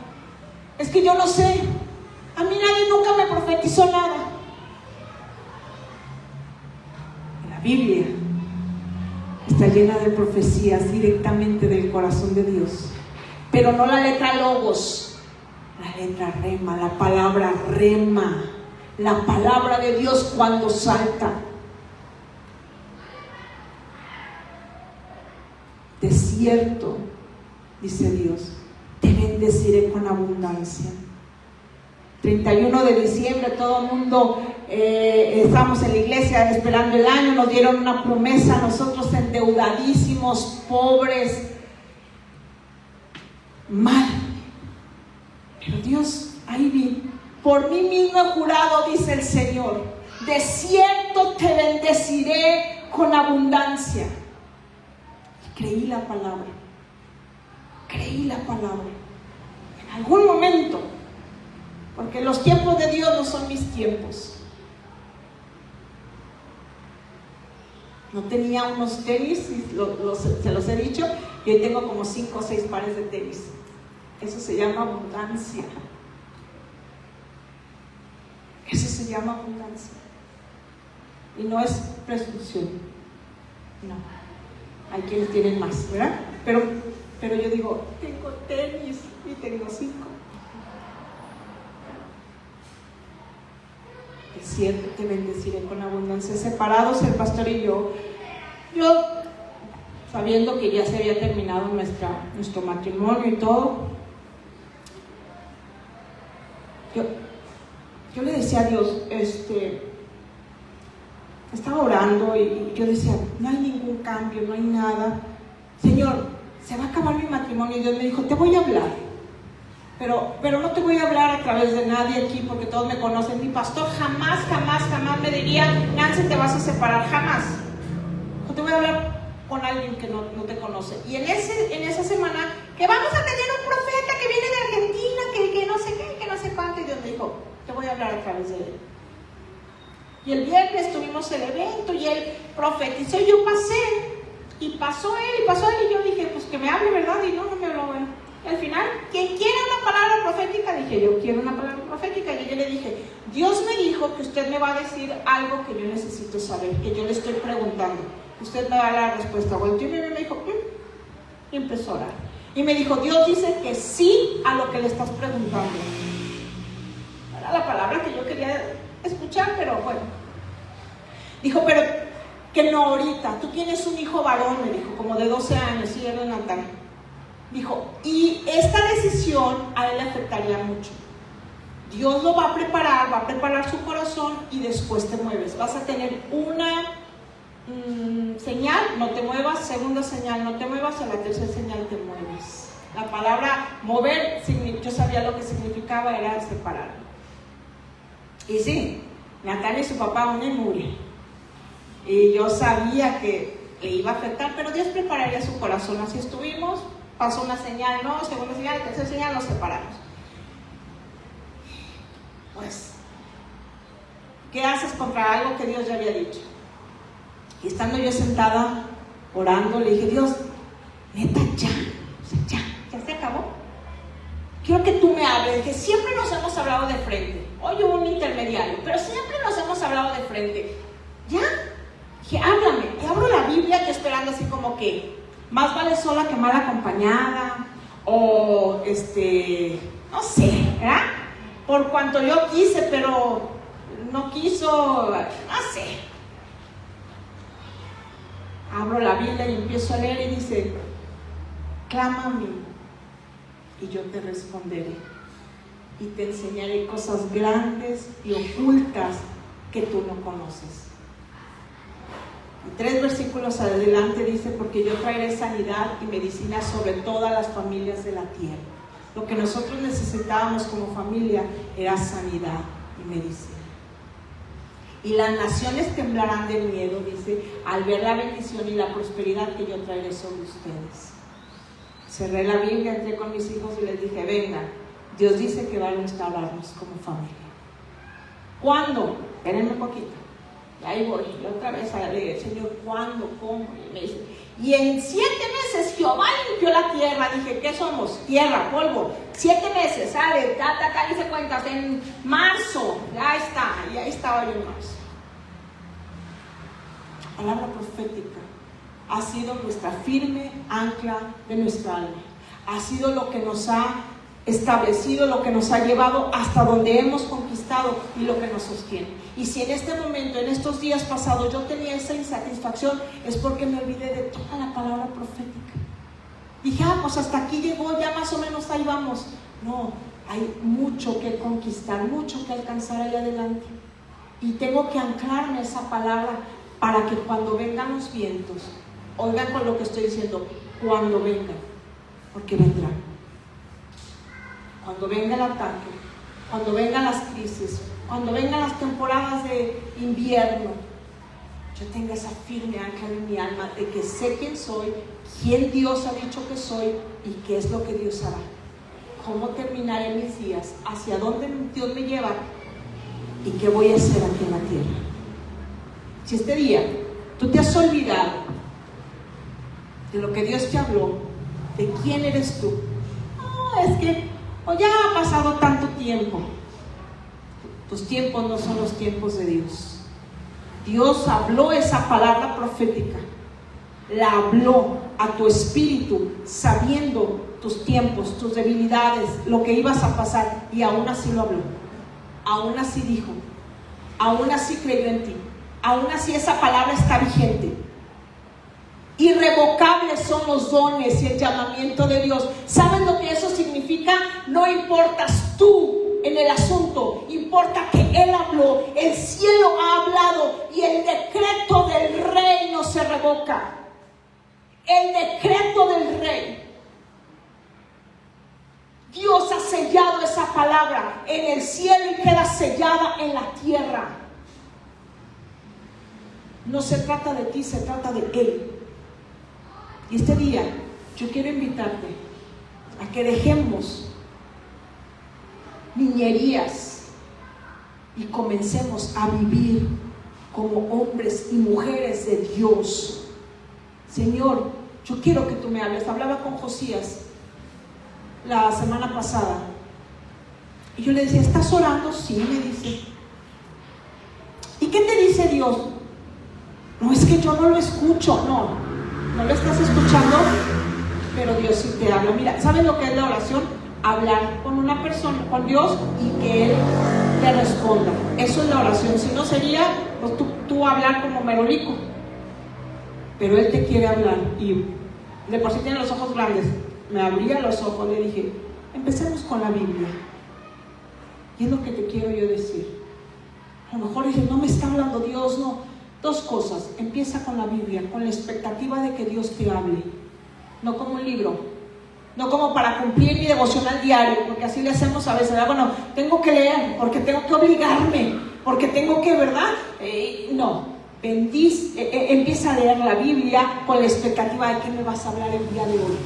Es que yo no sé. A mí nadie nunca me profetizó nada. La Biblia está llena de profecías directamente del corazón de Dios, pero no la letra logos. La letra rema, la palabra rema, la palabra de Dios cuando salta. De cierto, dice Dios, te bendeciré con abundancia. 31 de diciembre, todo el mundo estamos en la iglesia esperando el año, nos dieron una promesa, nosotros endeudadísimos, pobres, mal. Pero Dios, ahí vi, por mí mismo he jurado, dice el Señor, de cierto te bendeciré con abundancia. Y creí la palabra. En algún momento, porque los tiempos de Dios no son mis tiempos. No tenía unos tenis, se los he dicho, y hoy tengo como 5 o 6 pares de tenis. Eso se llama abundancia. Eso se llama abundancia. Y no es presunción. No. Hay quienes tienen más, ¿verdad? Pero yo digo, tengo tenis y tengo 5. Es cierto, te bendeciré con abundancia. Separados el pastor y yo, sabiendo que ya se había terminado nuestro matrimonio y todo, yo le decía a Dios, estaba orando y yo decía: no hay ningún cambio, no hay nada. Señor, se va a acabar mi matrimonio. Y Dios me dijo: te voy a hablar, pero no te voy a hablar a través de nadie aquí, porque todos me conocen. Mi pastor jamás me diría: Nancy, te vas a separar, jamás. No te voy a hablar con alguien que no te conoce. Y en esa semana, que vamos a tener un profeta que viene de Argentina, que no sé qué, que no sé cuánto. Y Dios me Y el viernes tuvimos el evento y él profetizó y yo pasé. Y pasó él y yo dije, pues que me hable, ¿verdad? Y no me habló. Bueno, y al final, ¿quién quiere una palabra profética? Dije, yo quiero una palabra profética. Y yo le dije, Dios me dijo que usted me va a decir algo que yo necesito saber, que yo le estoy preguntando. Usted me va a dar la respuesta. Bueno, y me dijo, y empezó a orar. Y me dijo, Dios dice que sí a lo que le estás preguntando. Era la palabra que yo quería escuchar, pero bueno. Dijo, pero que no ahorita. Tú tienes un hijo varón, me dijo, como de 12 años, y era Natán. Dijo, y esta decisión a él le afectaría mucho. Dios lo va a preparar su corazón y después te mueves. Vas a tener una señal, no te muevas, segunda señal, no te muevas, a la tercera señal te mueves. La palabra mover, yo sabía lo que significaba, era separar. Y sí, Natán y su papá una y murió. Y yo sabía que le iba a afectar, pero Dios prepararía su corazón. Así estuvimos, pasó una señal, no, segunda señal, tercera señal, nos separamos. Pues, ¿qué haces contra algo que Dios ya había dicho? Y estando yo sentada orando, le dije, Dios, neta, ya se acabó. Quiero que tú me hables, que siempre nos hemos hablado de frente. Hoy hubo un intermediario, pero siempre nos hemos hablado de frente. Ya, dije, háblame. Y abro la Biblia, que esperando así como que más vale sola que mal acompañada, o no sé, ¿verdad? Por cuanto yo quise, pero no quiso, no sé. Abro la Biblia y empiezo a leer y dice, clama a mí y yo te responderé y te enseñaré cosas grandes y ocultas que tú no conoces. Y 3 versículos adelante dice, porque yo traeré sanidad y medicina sobre todas las familias de la tierra. Lo que nosotros necesitábamos como familia era sanidad y medicina. Y las naciones temblarán de miedo, dice, al ver la bendición y la prosperidad que yo traeré sobre ustedes. Cerré la Biblia, entré con mis hijos y les dije, venga, Dios dice que va a restaurarnos como familia. ¿Cuándo? Espérenme un poquito. Y ahí voy, y otra vez a leer, Señor, ¿cuándo? ¿Cómo? Y me dice, y en 7 meses Jehová limpió la tierra. Dije, ¿qué somos? Tierra, polvo. 7 meses, sale, hice cuentas, en marzo, ya está, y ahí estaba yo en marzo. La palabra profética ha sido nuestra firme ancla de nuestra alma. Ha sido lo que nos ha establecido, lo que nos ha llevado hasta donde hemos conquistado y lo que nos sostiene. Y si en este momento, en estos días pasados, yo tenía esa insatisfacción, es porque me olvidé de toda la palabra profética. Dije, pues hasta aquí llegó, ya más o menos ahí vamos. No, hay mucho que conquistar, mucho que alcanzar ahí adelante. Y tengo que anclarme a esa palabra para que cuando vengan los vientos, oigan con lo que estoy diciendo, cuando vengan, porque vendrán. Cuando venga el ataque, cuando vengan las crisis, cuando vengan las temporadas de invierno, yo tenga esa firme ancla en mi alma de que sé quién soy, quién Dios ha dicho que soy y qué es lo que Dios hará. Cómo terminaré mis días, hacia dónde Dios me lleva y qué voy a hacer aquí en la tierra. Si este día tú te has olvidado de lo que Dios te habló, de quién eres tú, no, es que ya ha pasado tanto tiempo. Tus tiempos no son los tiempos de Dios. Dios habló esa palabra profética, la habló a tu espíritu, sabiendo tus tiempos, tus debilidades, lo que ibas a pasar, y aún así lo habló, aún así dijo, aún así creyó en ti, aún así esa palabra está vigente. Irrevocables son los dones y el llamamiento de Dios. ¿Saben lo que eso significa? No importas tú en el asunto, importa que Él habló, el cielo ha hablado y el decreto del rey no se revoca. El decreto del rey. Dios ha sellado esa palabra en el cielo y queda sellada en la tierra. No se trata de ti, se trata de Él. Y este día yo quiero invitarte a que dejemos niñerías y comencemos a vivir como hombres y mujeres de Dios. Señor, yo quiero que tú me hables. Hablaba con Josías la semana pasada y yo le decía, ¿estás orando? Sí, me dice. ¿Y qué te dice Dios? No, es que yo no lo escucho. No lo estás escuchando, pero Dios sí te habla. Mira, ¿sabes lo que es la oración? Hablar con una persona, con Dios, y que Él te responda. Eso es la oración. Si no sería, pues tú hablar como merolico. Pero Él te quiere hablar. Y de por sí tiene los ojos grandes. Me abría los ojos, le dije, empecemos con la Biblia. Y es lo que te quiero yo decir. A lo mejor dices, no me está hablando Dios, no. Dos cosas, empieza con la Biblia, con la expectativa de que Dios te hable. No como un libro, no como para cumplir mi devocional diario, porque así le hacemos a veces, ¿verdad? Bueno, tengo que leer, porque tengo que obligarme, porque tengo que, ¿verdad? No, empieza a leer la Biblia con la expectativa de qué me vas a hablar el día de hoy.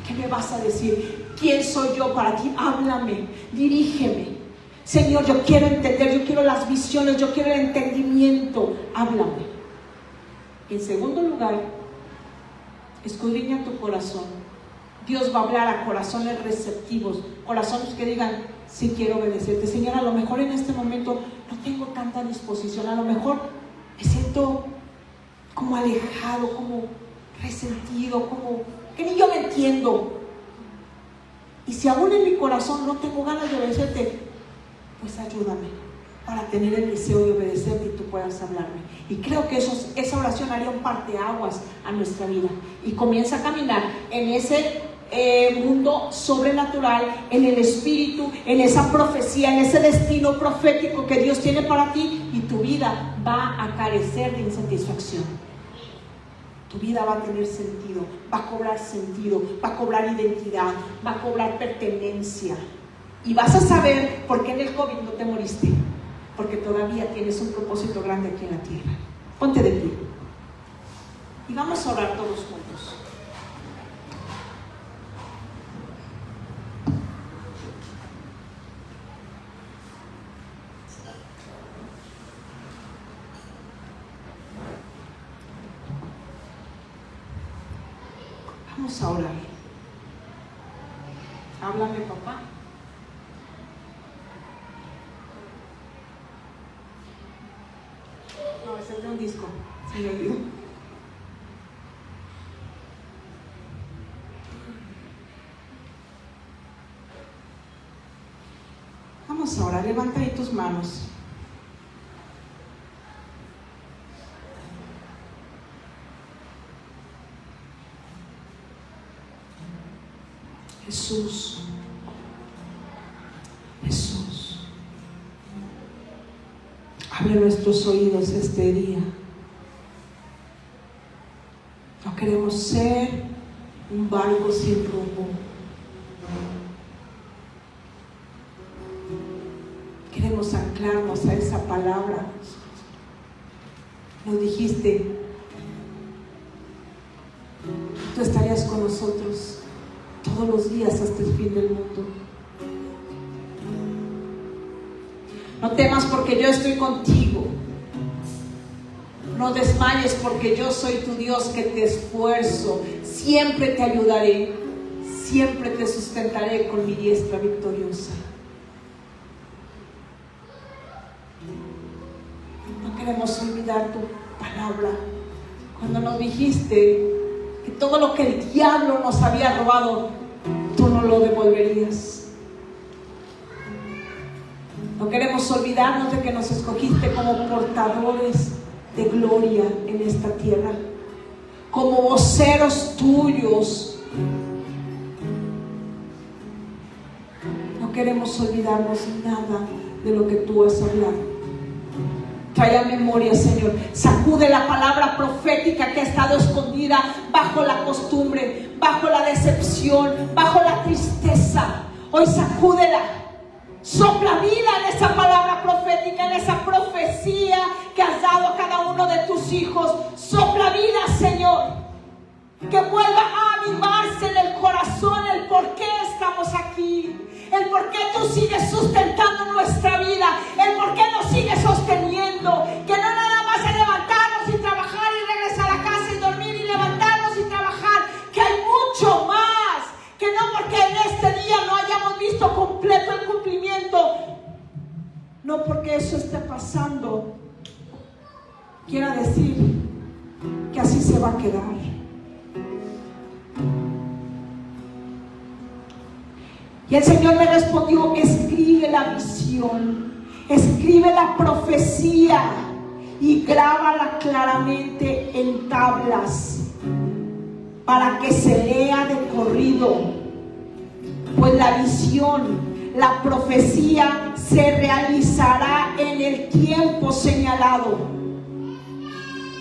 ¿Qué me vas a decir? ¿Quién soy yo para ti? Háblame, dirígeme. Señor, yo quiero entender, yo quiero las visiones, yo quiero el entendimiento. Háblame. En segundo lugar, escudriña tu corazón. Dios va a hablar a corazones receptivos, corazones que digan, sí quiero obedecerte. Señor, a lo mejor en este momento no tengo tanta disposición, a lo mejor me siento como alejado, como resentido, como que ni yo me entiendo. Y si aún en mi corazón no tengo ganas de obedecerte, pues ayúdame para tener el deseo de obedecerte y tú puedas hablarme. Y creo que esa oración haría un parteaguas a nuestra vida y comienza a caminar en ese mundo sobrenatural, en el espíritu, en esa profecía, en ese destino profético que Dios tiene para ti, y tu vida va a carecer de insatisfacción. Tu vida va a tener sentido, va a cobrar sentido, va a cobrar identidad, va a cobrar pertenencia. Y vas a saber por qué en el COVID no te moriste, porque todavía tienes un propósito grande aquí en la tierra. Ponte de pie y vamos a orar todos juntos. Vamos a orar. Háblame, papá. No, ese es de un disco, se me olvidó. Vamos ahora, levanta ahí tus manos. Jesús, Jesús, abre nuestros oídos este día. No queremos ser un barco sin rumbo. Queremos anclarnos a esa palabra. Nos dijiste, tú estarías con nosotros todos los días hasta el fin del mundo. No temas porque yo estoy contigo. No desmayes porque yo soy tu Dios que te esfuerzo. Siempre te ayudaré. Siempre te sustentaré con mi diestra victoriosa. No queremos olvidar tu palabra. Cuando nos dijiste que todo lo que el diablo nos había robado, tú no lo devolverías. No queremos olvidarnos de que nos escogiste como portadores de gloria en esta tierra, como voceros tuyos. No queremos olvidarnos nada de lo que tú has hablado. Trae a memoria, Señor. Sacude la palabra profética que ha estado escondida bajo la costumbre, bajo la decepción, bajo la tristeza. Hoy sacúdela. Sopla vida en esa palabra profética, en esa profecía que has dado a cada uno de tus hijos. Sopla vida, Señor. Que vuelva a avivarse en el corazón el por qué estamos aquí, el por qué tú sigues sustentando nuestra vida, el por qué nos sigues sosteniendo. Que no nada más no porque eso esté pasando quiera decir que así se va a quedar. Y el Señor me respondió: escribe la visión, escribe la profecía y grábala claramente en tablas para que se lea de corrido, pues la visión, la profecía se realizará en el tiempo señalado.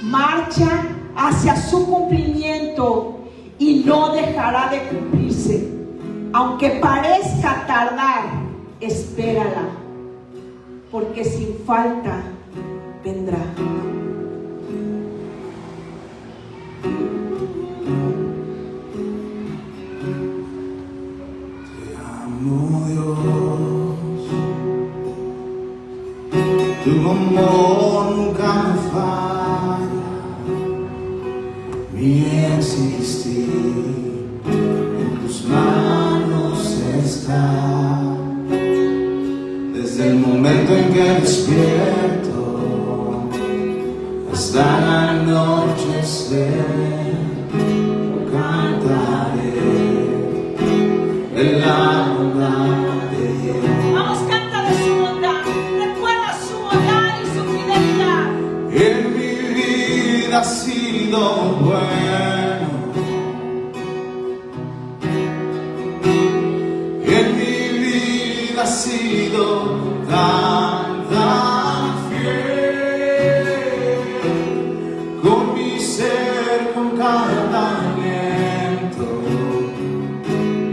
Marcha hacia su cumplimiento y no dejará de cumplirse. Aunque parezca tardar, espérala, porque sin falta vendrá. Te amo, Dios, tu amor nunca me falla, mi existir en tus manos está. Desde el momento en que despierto hasta el anochecer, yo cantaré de la bondad de Dios. Vamos, canta de su bondad, recuerda su bondad y su fidelidad. En mi vida ha sido bueno, en mi vida ha sido tan fiel, con mi ser, con cada aliento,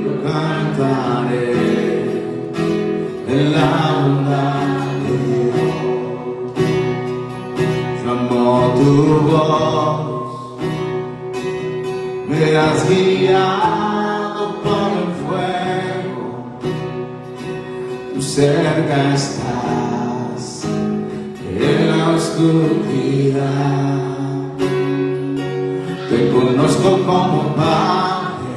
yo cantaré de la bondad de Dios. Yo amo tu voz, me has guiado por el fuego, tú cerca estás en la oscuridad. Te conozco como padre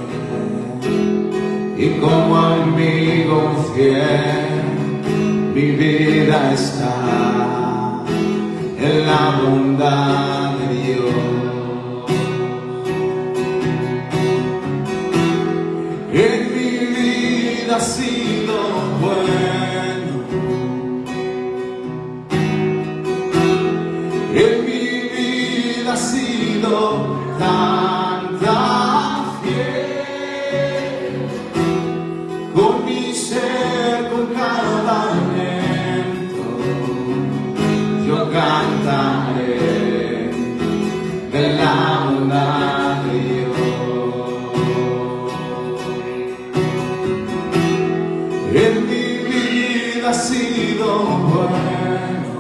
y como amigo fiel, mi vida está en la bondad de Dios. En mi vida ha sido bueno, en mi vida ha sido tan fiel, con mi ser, con cada aliento, yo cantaré de la bondad de Dios. En mi vida ha sido bueno,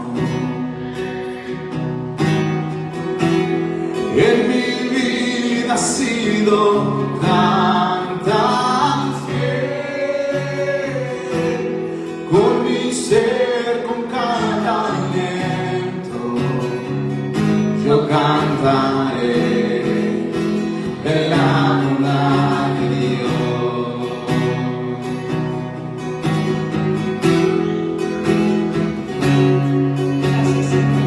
en mi vida ha sido tan fiel, con mi ser, con cada aliento, yo cantaré de la bondad de Dios. Gracias, Señor.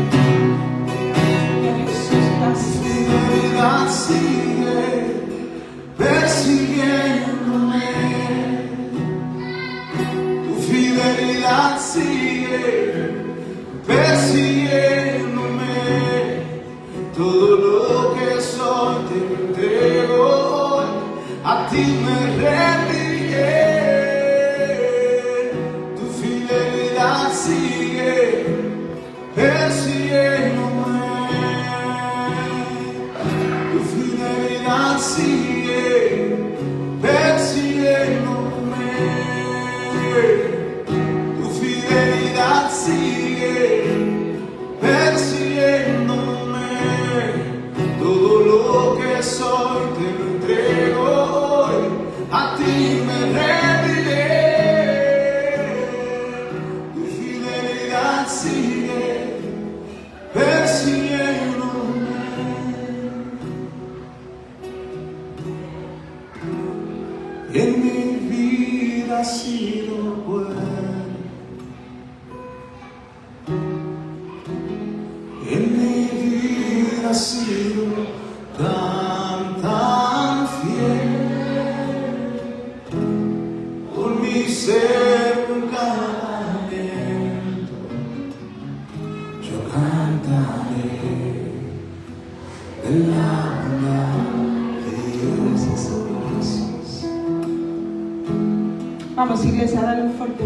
Jesús, gracias. Fidelidad sigue persiguiéndome, tu fidelidad sigue persiguiéndome, todo lo que soy te entrego, a ti me rendiré, tu fidelidad sigue persiguiéndome. Tu fidelidad sigue persiguiéndome, tu fidelidad sigue persiguiéndome, todo lo que soy te lo entrego hoy, a ti me rendiré, tu fidelidad sigue persiguiéndome. En mi vida ha sido bueno, has sido tan fiel. Por mi ser en cada aliento, yo cantaré de la bondad de Dios. Vamos, iglesia, dale